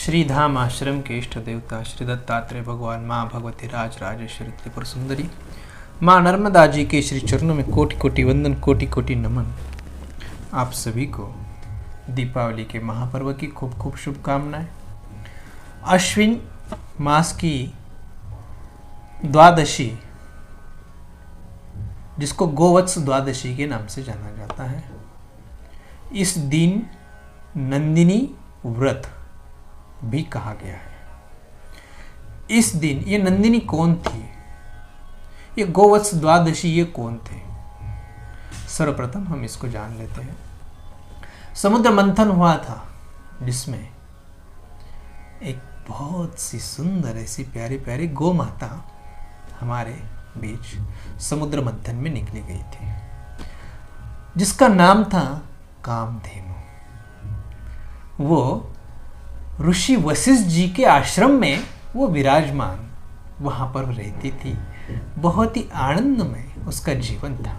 श्रीधाम आश्रम के इष्ट देवता श्री दत्तात्रेय भगवान, माँ भगवती राज राजेश्वरी त्रिपुर सुंदरी, माँ नर्मदा जी के श्री चरणों में कोटि कोटि वंदन, कोटि कोटि नमन। आप सभी को दीपावली के महापर्व की खूब खूब शुभकामनाएं। अश्विन मास की द्वादशी, जिसको गोवत्स द्वादशी के नाम से जाना जाता है, इस दिन नंदिनी व्रत भी कहा गया है। इस दिन ये नंदिनी कौन थी, ये गोवत्स द्वादशी ये कौन थे, सर्वप्रथम हम इसको जान लेते हैं। समुद्र मंथन हुआ था, जिसमें एक बहुत सी सुंदर ऐसी प्यारी प्यारी गौ माता हमारे बीच समुद्र मंथन में निकली गई थी, जिसका नाम था कामधेनु। वो ऋषि वशिष्ठ जी के आश्रम में वो विराजमान वहां पर रहती थी। बहुत ही आनंदमय उसका जीवन था।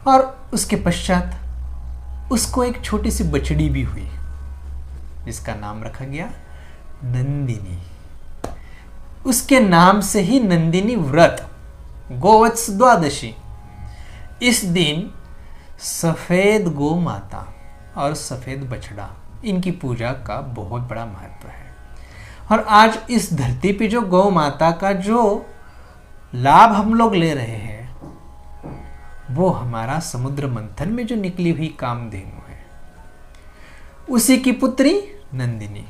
और उसके पश्चात उसको एक छोटी सी बछड़ी भी हुई, जिसका नाम रखा गया नंदिनी। उसके नाम से ही नंदिनी व्रत, गोवत्स द्वादशी। इस दिन सफेद गौ माता और सफेद बछड़ा, इनकी पूजा का बहुत बड़ा महत्व है। और आज इस धरती पे जो गौ माता का जो लाभ हम लोग ले रहे हैं, वो हमारा समुद्र मंथन में जो निकली हुई कामधेनु है, उसी की पुत्री नंदिनी।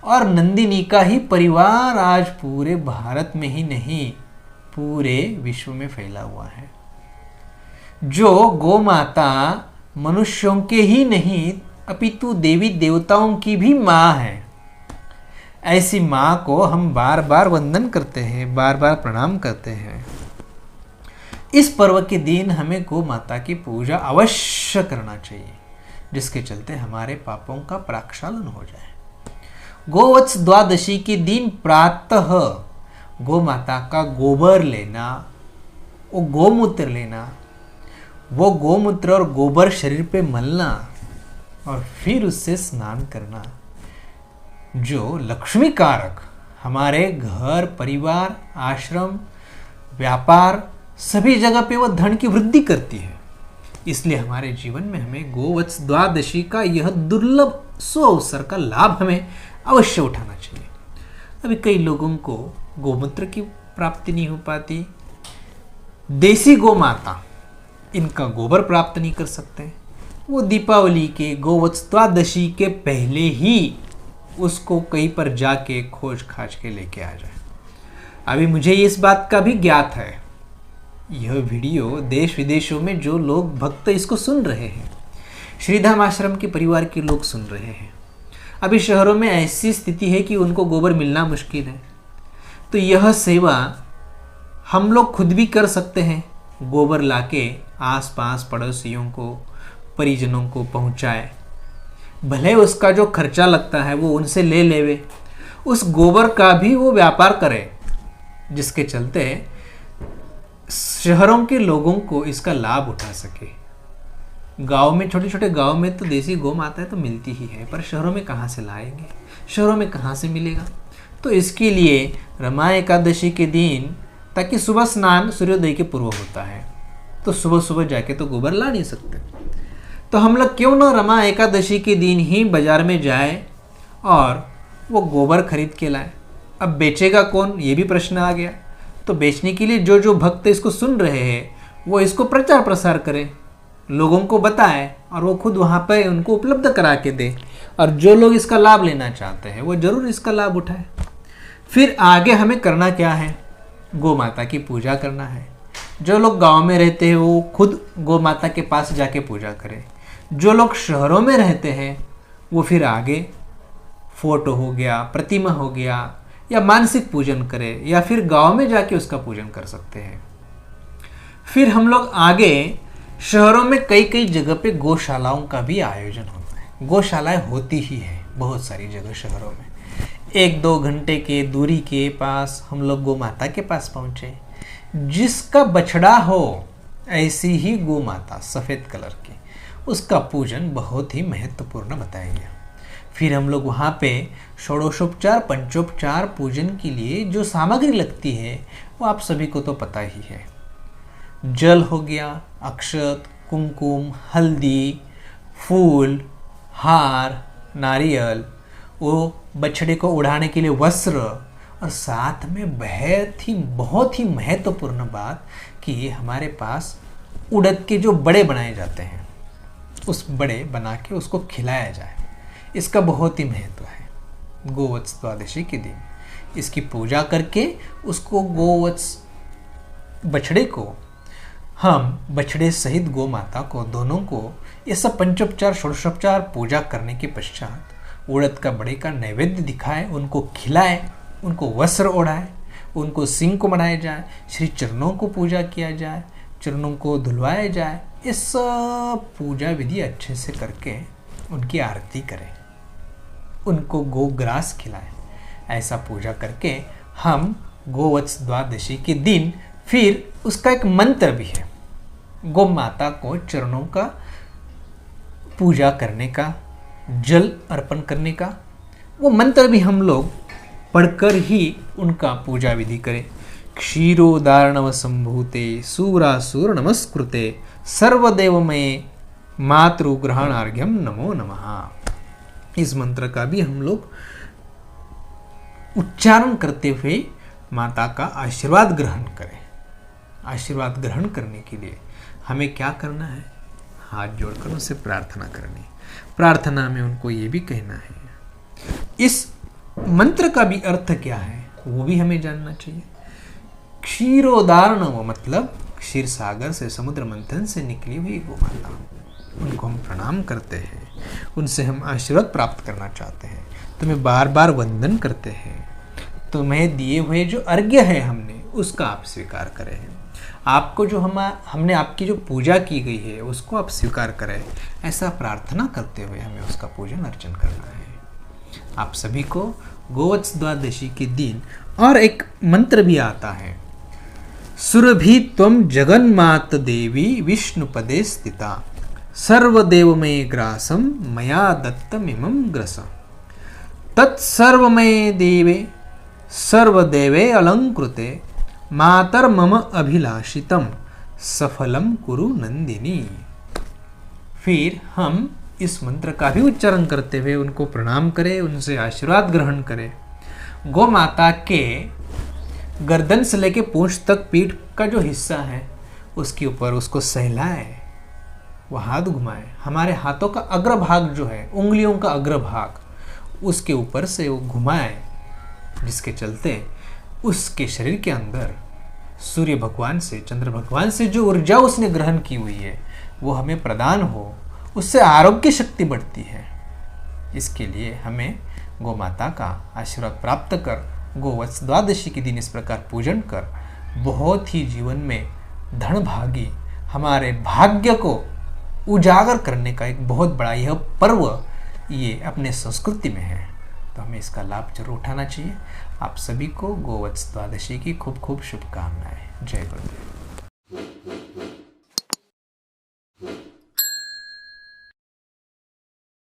और नंदिनी का ही परिवार आज पूरे भारत में ही नहीं, पूरे विश्व में फैला हुआ है। जो गौ माता मनुष्यों के ही नहीं अपितु देवी देवताओं की भी माँ है। ऐसी माँ को हम बार बार वंदन करते हैं, बार बार प्रणाम करते हैं। इस पर्व के दिन हमें गौ माता की पूजा अवश्य करना चाहिए, जिसके चलते हमारे पापों का प्रक्षालन हो जाए। गोवत्स द्वादशी के दिन प्रातः गौ माता का गोबर लेना, वो गोमूत्र लेना, वो गोमूत्र और गोबर शरीर पे मलना और फिर उससे स्नान करना, जो लक्ष्मी कारक हमारे घर, परिवार, आश्रम, व्यापार सभी जगह पे वो धन की वृद्धि करती है। इसलिए हमारे जीवन में हमें गोवत्स द्वादशी का यह दुर्लभ सुअवसर का लाभ हमें अवश्य उठाना चाहिए। अभी कई लोगों को गोमूत्र की प्राप्ति नहीं हो पाती, देसी गौ माता इनका गोबर प्राप्त नहीं कर सकते, वो दीपावली के गोवत्स द्वादशी के पहले ही उसको कहीं पर जाके खोज खाज के लेके आ जाए। अभी मुझे इस बात का भी ज्ञात है, यह वीडियो देश विदेशों में जो लोग भक्त इसको सुन रहे हैं, श्रीधाम आश्रम के परिवार के लोग सुन रहे हैं। अभी शहरों में ऐसी स्थिति है कि उनको गोबर मिलना मुश्किल है, तो यह सेवा हम लोग खुद भी कर सकते हैं। गोबर लाके आसपास पड़ोसियों को, परिजनों को पहुंचाए। भले उसका जो खर्चा लगता है वो उनसे ले लेवे, उस गोबर का भी वो व्यापार करे, जिसके चलते शहरों के लोगों को इसका लाभ उठा सके। गांव में, छोटे छोटे गांव में तो देसी गौ माता तो मिलती ही है, पर शहरों में कहाँ से लाएंगे, शहरों में कहाँ से मिलेगा। तो इसके लिए रमा एकादशी के दिन, ताकि सुबह स्नान सूर्योदय के पूर्व होता है, तो सुबह सुबह जाके तो गोबर ला नहीं सकते, तो हम लोग क्यों ना रमा एकादशी के दिन ही बाजार में जाए और वो गोबर खरीद के लाए। अब बेचेगा कौन, ये भी प्रश्न आ गया। तो बेचने के लिए जो जो भक्त इसको सुन रहे हैं, वो इसको प्रचार प्रसार करें, लोगों को बताएं, और वो खुद वहाँ पे उनको उपलब्ध करा के दे। और जो लोग इसका लाभ लेना चाहते हैं, वो जरूर इसका लाभ उठाए। फिर आगे हमें करना क्या है, गौ माता की पूजा करना है। जो लोग गांव में रहते हैं वो खुद गौ माता के पास जाके पूजा करें। जो लोग शहरों में रहते हैं वो फिर आगे फोटो हो गया, प्रतिमा हो गया, या मानसिक पूजन करें, या फिर गांव में जाके उसका पूजन कर सकते हैं। फिर हम लोग आगे शहरों में कई कई जगह पे गौशालाओं का भी आयोजन होता है। गौशालाएं होती ही है बहुत सारी जगह शहरों में। 1-2 घंटे के दूरी के पास हम लोग गौ माता के पास पहुंचे। जिसका बछड़ा हो, ऐसी ही गौ माता सफ़ेद कलर की, उसका पूजन बहुत ही महत्वपूर्ण बताया गया। फिर हम लोग वहाँ पे षोडशोपचार पंचोपचार पूजन के लिए जो सामग्री लगती है वो आप सभी को तो पता ही है। जल हो गया, अक्षत, कुमकुम, हल्दी, फूल, हार, नारियल, वो बछड़े को उड़ाने के लिए वस्त्र, और साथ में बहुत ही महत्वपूर्ण बात कि हमारे पास उड़द के जो बड़े बनाए जाते हैं, उस बड़े बना के उसको खिलाया जाए। इसका बहुत ही महत्व है। गोवत्स द्वादशी के दिन इसकी पूजा करके उसको गोवत्स बछड़े को, हम बछड़े सहित गौ माता को, दोनों को ये सब पंचोपचार षोडशोपचार पूजा करने के पश्चात उड़द का बड़े का नैवेद्य दिखाए, उनको खिलाए, उनको वस्त्र ओढ़ाए, उनको सिंह को बनाया जाए, श्री चरणों को पूजा किया जाए, चरणों को धुलवाया जाए। ये सब पूजा विधि अच्छे से करके उनकी आरती करें, उनको गोग्रास खिलाएं। ऐसा पूजा करके हम गोवत्स द्वादशी के दिन, फिर उसका एक मंत्र भी है, गौ माता को चरणों का पूजा करने का, जल अर्पण करने का, वो मंत्र भी हम लोग पढ़कर ही उनका पूजा विधि करें। क्षीरोदार्णव संभूते सूरासुर नमस्कृते सर्वदेवमये मातृग्रहणार्घ्यम नमो नमः। इस मंत्र का भी हम लोग उच्चारण करते हुए माता का आशीर्वाद ग्रहण करें। आशीर्वाद ग्रहण करने के लिए हमें क्या करना है? हाथ जोड़कर उनसे प्रार्थना करनी। प्रार्थना में उनको ये भी कहना है, इस मंत्र का भी अर्थ क्या है वो भी हमें जानना चाहिए। क्षीरोदार्णव मतलब क्षीर सागर से, समुद्र मंथन से निकली हुई गौ माता, उनको हम प्रणाम करते हैं, उनसे हम आशीर्वाद प्राप्त करना चाहते हैं, तुम्हें बार बार वंदन करते हैं, तुम्हें दिए हुए जो अर्घ्य है हमने उसका आप स्वीकार करें, आपको जो हमने आपकी जो पूजा की गई है उसको आप स्वीकार करें। ऐसा प्रार्थना करते हुए हमें उसका पूजन अर्चन करना है। आप सभी को गोवत्स द्वादशी के दिन और एक मंत्र भी आता है, सुरभि त्वं जगन्मात देवी विष्णुपदे स्थिता सर्वदेवमय ग्रासम मया दत्तमिमं ग्रसम तत्सर्वमय देवे सर्वदेवे अलंकृते मातर्मम अभिलाषितम सफलम कुरु नंदिनी। फिर हम इस मंत्र का भी उच्चारण करते हुए उनको प्रणाम करें, उनसे आशीर्वाद ग्रहण करें। गौ माता के गर्दन से लेके पूंछ तक पीठ का जो हिस्सा है उसके ऊपर उसको सहलाए, वो हाथ घुमाए। हमारे हाथों का अग्रभाग जो है, उंगलियों का अग्रभाग, उसके ऊपर से वो घुमाए, जिसके चलते उसके शरीर के अंदर सूर्य भगवान से, चंद्र भगवान से जो ऊर्जा उसने ग्रहण की हुई है वो हमें प्रदान हो, उससे आरोग्य शक्ति बढ़ती है। इसके लिए हमें गौ माता का आशीर्वाद प्राप्त कर गोवत्स द्वादशी के दिन इस प्रकार पूजन कर बहुत ही जीवन में धनभागी, हमारे भाग्य को उजागर करने का एक बहुत बड़ा यह पर्व ये अपने संस्कृति में है, तो हमें इसका लाभ जरूर उठाना चाहिए। आप सभी को गोवत्स द्वादशी की खूब खूब शुभकामनाएं। जय गुरुदेव।